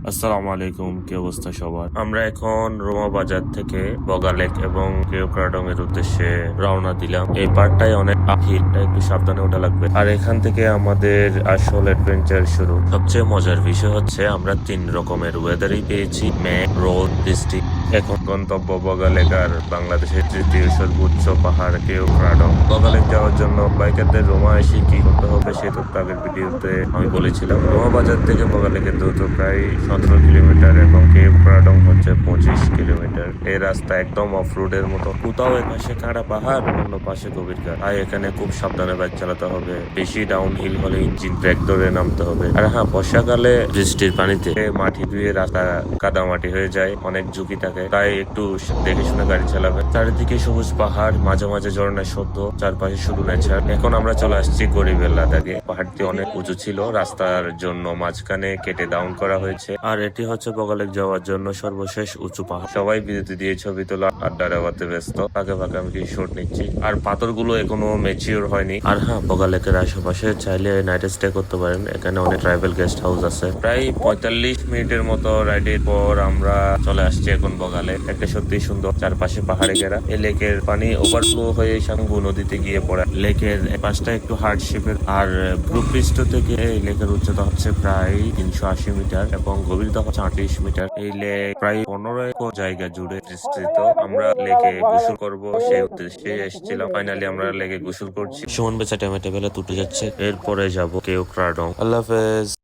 আসসালামু আলাইকুম, কি অবস্থা সবার? আমরা এখন রোমা বাজার থেকে বগালেক এবং কেওক্রাডং এর উদ্দেশ্যে রওনা দিলাম। এই পার্টটাই অনেক হিল, তাই একটু সাবধানে ওঠা লাগবে। আর এখান থেকে আমাদের আসল অ্যাডভেঞ্চার শুরু। সবচেয়ে মজার বিষয় হচ্ছে আমরা 3 রকমের ওয়েদারই পেয়েছি: মেঘ, রোদ, বৃষ্টি। এখন গন্তব্য বগালেক আর বাংলাদেশের তৃতীয় সর্বোচ্চ পাহাড় কেওক্রাডং। বগালেক যাওয়ার জন্য বাইকারদের রোমা এসে কি করতে হবে সেই তথ্য আগের ভিডিওতে আমি বলেছিলাম। রোমা বাজার থেকে বগালেকের দূরত্ব প্রায় 17 কিলোমিটার এবং কেওক্রাডং হচ্ছে 25 কিলোমিটার। এই রাস্তা একদম অফ রোডের মতো, কোথাও এপাশে কাঁড়া পাহাড়, অন্য পাশে গভীর ঘাট। তাই এখানে খুব সাবধানে বাইক চালাতে হবে। বেশি ডাউন হিল হলে ইঞ্জিন ব্রেক ধরে নামতে হবে। আর হ্যাঁ, বর্ষাকালে বৃষ্টির পানিতে মাটি ধুয়ে রাস্তা কাদা মাটি হয়ে যায়, অনেক ঝুঁকি থাকে, তাই একটু দেখে শুনে গাড়ি চালাবে। চারিদিকে সবুজ পাহাড়, মাঝে মাঝে ঝর্ণার শব্দ, চারপাশে শুধু নেচার। এখন আমরা চলে আসছি গরিবের লাদাখে। পাহাড়টি অনেক উঁচু ছিল, রাস্তার জন্য মাঝখানে কেটে ডাউন করা হয়েছে। আর এটি হচ্ছে বগালেক যাওয়ার জন্য সর্বশেষ উঁচু পাহাড়। সবাই বিরতি দিয়ে ছবি তোলা, আড্ডা দেওয়াতে ব্যস্ত। ফাঁকে ফাঁকে আমি কিছু শট নিচ্ছি। আর পাথরগুলো এখনো ম্যাচিওর হয়নি। আর হ্যাঁ, বগালেকের আশেপাশে চাইলে নাইট স্টে করতে পারেন। এখানে অনেক ট্রাইবেল গেস্ট হাউস আছে। প্রায় 45 মিনিটের মতো রাইডের পর আমরা চলে আসছি এখন বগালে। একটা সত্যি সুন্দর, চারপাশে পাহাড়ে ঘেরা। এই লেকের পানি ওভারফ্লো হয়ে সাঙ্গু নদীতে গিয়ে পড়ে। লেকের পাশটা একটু হার্ডশিপের। আর ভূপৃষ্ঠ থেকে এই লেকের উচ্চতা হচ্ছে প্রায় 380 মিটার এবং গভীরতা হচ্ছে 38 মিটার। এই লেক প্রায় 15 একর জায়গা জুড়ে বিস্তৃত। আমরা লেকে গোসল করব সেই উদ্দেশ্যে এসেছিলাম। ফাইনালি আমরা লেকে গোসল করছি। সুমন বেচা টেমে টেবেলে তুটে যাচ্ছে। এরপরে যাব কেওক্রাডং। আল্লাহ হাফেজ।